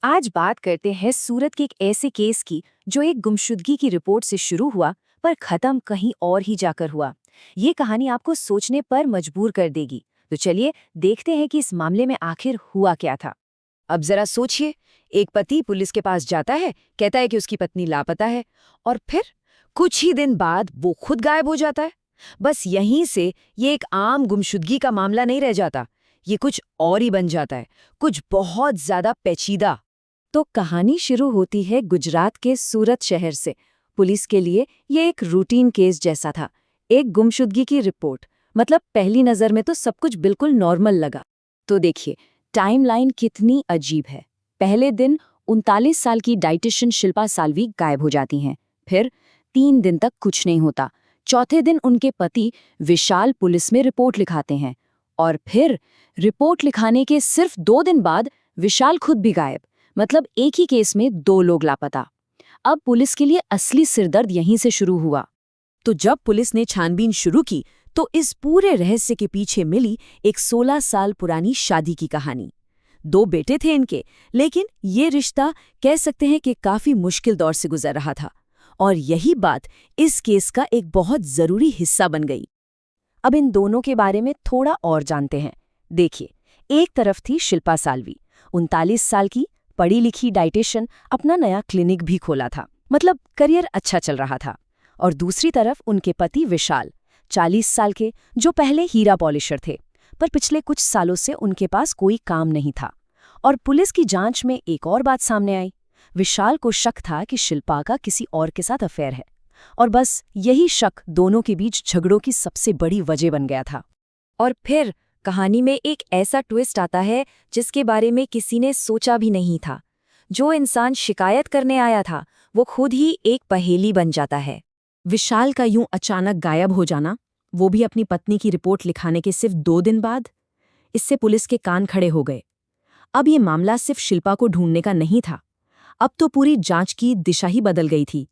आज बात करते हैं सूरत के एक ऐसे केस की जो एक गुमशुदगी की रिपोर्ट से शुरू हुआ पर खत्म कहीं और ही जाकर हुआ। ये कहानी आपको सोचने पर मजबूर कर देगी। तो चलिए देखते हैं कि इस मामले में आखिर हुआ क्या था। अब जरा सोचिए, एक पति पुलिस के पास जाता है, कहता है कि उसकी पत्नी लापता है, और फिर कुछ ही दिन बाद वो खुद गायब हो जाता है। बस यहीं से ये एक आम गुमशुदगी का मामला नहीं रह जाता, ये कुछ और ही बन जाता है, कुछ बहुत ज्यादा पेचीदा। तो कहानी शुरू होती है गुजरात के सूरत शहर से। पुलिस के लिए ये एक रूटीन केस जैसा था, एक गुमशुदगी की रिपोर्ट। मतलब पहली नज़र में तो सब कुछ बिल्कुल नॉर्मल लगा। तो देखिए टाइमलाइन कितनी अजीब है। पहले दिन 39 साल की डाइटिशियन शिल्पा साल्वी गायब हो जाती हैं। फिर 3 दिन तक कुछ नहीं होता। चौथे दिन उनके पति विशाल पुलिस में रिपोर्ट लिखाते हैं, और फिर रिपोर्ट लिखाने के सिर्फ 2 दिन बाद विशाल खुद भी गायब। मतलब एक ही केस में 2 लोग लापता। अब पुलिस के लिए असली सिरदर्द यहीं से शुरू हुआ। तो जब पुलिस ने छानबीन शुरू की तो इस पूरे रहस्य के पीछे मिली एक 16 साल पुरानी शादी की कहानी। 2 बेटे थे इनके, लेकिन ये रिश्ता कह सकते हैं कि काफी मुश्किल दौर से गुजर रहा था, और यही बात इस केस का एक बहुत जरूरी हिस्सा बन गई। अब इन दोनों के बारे में थोड़ा और जानते हैं। देखिए, एक तरफ थी शिल्पा साल्वी, 39 साल की, पढ़ी लिखी डाइटिशियन, अपना नया क्लिनिक भी खोला था। मतलब करियर अच्छा चल रहा था। और दूसरी तरफ उनके पति विशाल, 40 साल के, जो पहले हीरा पॉलिशर थे, पर पिछले कुछ सालों से उनके पास कोई काम नहीं था। और पुलिस की जांच में एक और बात सामने आई। विशाल को शक था कि शिल्पा का किसी और के साथ अफेयर है, और बस यही शक दोनों के बीच झगड़ों की सबसे बड़ी वजह बन गया था। और फिर कहानी में एक ऐसा ट्विस्ट आता है जिसके बारे में किसी ने सोचा भी नहीं था। जो इंसान शिकायत करने आया था वो खुद ही एक पहेली बन जाता है। विशाल का यूं अचानक गायब हो जाना, वो भी अपनी पत्नी की रिपोर्ट लिखाने के सिर्फ 2 दिन बाद, इससे पुलिस के कान खड़े हो गए। अब ये मामला सिर्फ शिल्पा को ढूंढने का नहीं था, अब तो पूरी जांच की दिशा ही बदल गई थी।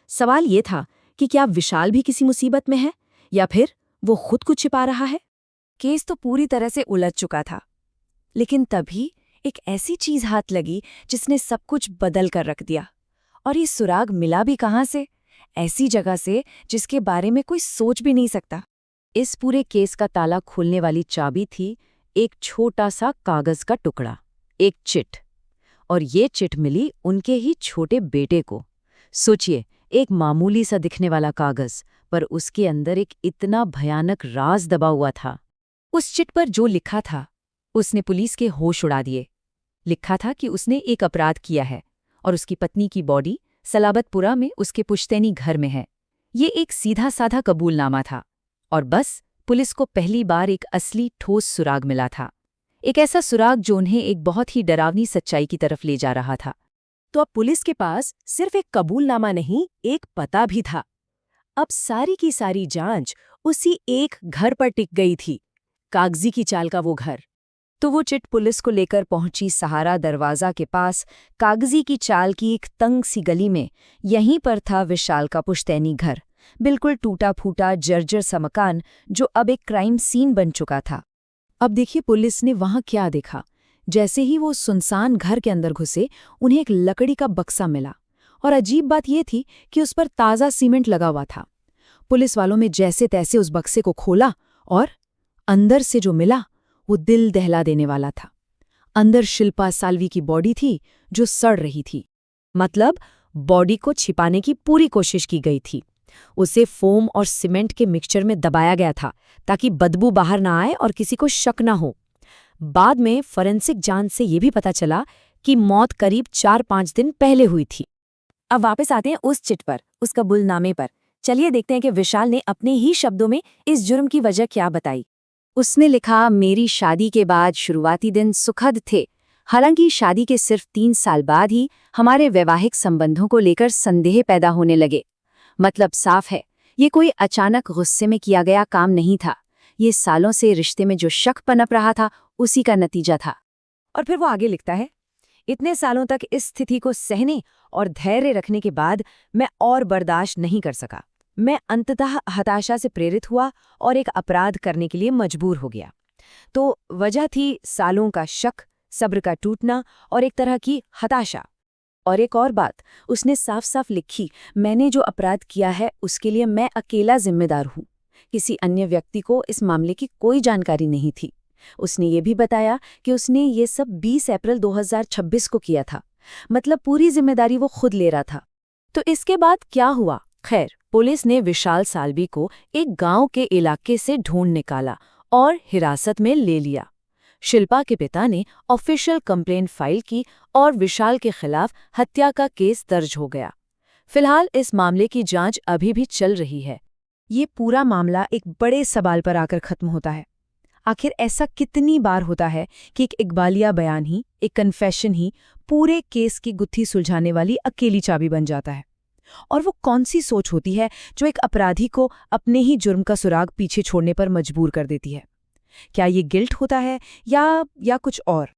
सवाल ये था कि क्या विशाल भी किसी मुसीबत में है, या फिर वो खुद को छिपा रहा है। केस तो पूरी तरह से उलझ चुका था, लेकिन तभी एक ऐसी चीज हाथ लगी जिसने सब कुछ बदल कर रख दिया। और ये सुराग मिला भी कहाँ से? ऐसी जगह से जिसके बारे में कोई सोच भी नहीं सकता। इस पूरे केस का ताला खोलने वाली चाबी थी एक छोटा सा कागज का टुकड़ा, एक चिट। और ये चिट मिली उनके ही छोटे बेटे को। सोचिए, एक मामूली सा दिखने वाला कागज, पर उसके अंदर एक इतना भयानक राज दबा हुआ था। उस चिट पर जो लिखा था उसने पुलिस के होश उड़ा दिए। लिखा था कि उसने एक अपराध किया है और उसकी पत्नी की बॉडी सलाबतपुरा में उसके पुश्तैनी घर में है। ये एक सीधा साधा कबूलनामा था, और बस पुलिस को पहली बार एक असली ठोस सुराग मिला था। एक ऐसा सुराग जो उन्हें एक बहुत ही डरावनी सच्चाई की तरफ ले जा रहा था। तो अब पुलिस के पास सिर्फ एक कबूलनामा नहीं, एक पता भी था। अब सारी की सारी जांच उसी एक घर पर टिक गई थी, कागजी की चाल का वो घर। तो वो चिट पुलिस को लेकर पहुंची सहारा दरवाजा के पास, कागजी की चाल की एक तंग सी गली में। यहीं पर था विशाल का पुश्तैनी घर, बिल्कुल टूटा फूटा जर्जर सा मकान जो अब एक क्राइम सीन बन चुका था। अब देखिए पुलिस ने वहां क्या देखा। जैसे ही वो सुनसान घर के अंदर घुसे, उन्हें एक लकड़ी का बक्सा मिला, और अजीब बात यह थी कि उस पर ताज़ा सीमेंट लगा हुआ था। पुलिस वालों में जैसे तैसे उस बक्से को खोला, और अंदर से जो मिला वो दिल दहला देने वाला था। अंदर शिल्पा साल्वी की बॉडी थी जो सड़ रही थी। मतलब बॉडी को छिपाने की पूरी कोशिश की गई थी। उसे फोम और सीमेंट के मिक्सचर में दबाया गया था ताकि बदबू बाहर ना आए और किसी को शक ना हो। बाद में फोरेंसिक जांच से ये भी पता चला कि मौत करीब 4-5 दिन पहले हुई थी। अब वापस आते हैं उस चिट पर, उस कबूलनामे पर। चलिए देखते हैं कि विशाल ने अपने ही शब्दों में इस जुर्म की वजह क्या बताई। उसने लिखा, मेरी शादी के बाद शुरुआती दिन सुखद थे। हालांकि शादी के सिर्फ 3 साल बाद ही हमारे वैवाहिक संबंधों को लेकर संदेह पैदा होने लगे। मतलब साफ है, ये कोई अचानक गुस्से में किया गया काम नहीं था। ये सालों से रिश्ते में जो शक पनप रहा था उसी का नतीजा था। और फिर वो आगे लिखता है, इतने सालों तक इस स्थिति को सहने और धैर्य रखने के बाद मैं और बर्दाश्त नहीं कर सका। मैं अंततः हताशा से प्रेरित हुआ और एक अपराध करने के लिए मजबूर हो गया। तो वजह थी सालों का शक, सब्र का टूटना और एक तरह की हताशा। और एक और बात, उसने साफ साफ लिखी, मैंने जो अपराध किया है उसके लिए मैं अकेला जिम्मेदार हूँ। किसी अन्य व्यक्ति को इस मामले की कोई जानकारी नहीं थी। उसने ये भी बताया कि उसने ये सब 20 अप्रैल 2026 को किया था, मतलब पूरी जिम्मेदारी वो खुद ले रहा था। तो इसके बाद क्या हुआ? खैर, पुलिस ने विशाल साल्वी को एक गांव के इलाके से ढूंढ निकाला और हिरासत में ले लिया। शिल्पा के पिता ने ऑफिशियल कंप्लेंट फाइल की और विशाल के खिलाफ हत्या का केस दर्ज हो गया। फिलहाल इस मामले की जांच अभी भी चल रही है। ये पूरा मामला एक बड़े सवाल पर आकर खत्म होता है। आखिर ऐसा कितनी बार होता है कि एक इकबालिया बयान ही, एक कन्फेशन ही पूरे केस की गुत्थी सुलझाने वाली अकेली चाबी बन जाता है? और वो कौन सी सोच होती है जो एक अपराधी को अपने ही जुर्म का सुराग पीछे छोड़ने पर मजबूर कर देती है? क्या ये गिल्ट होता है या कुछ और?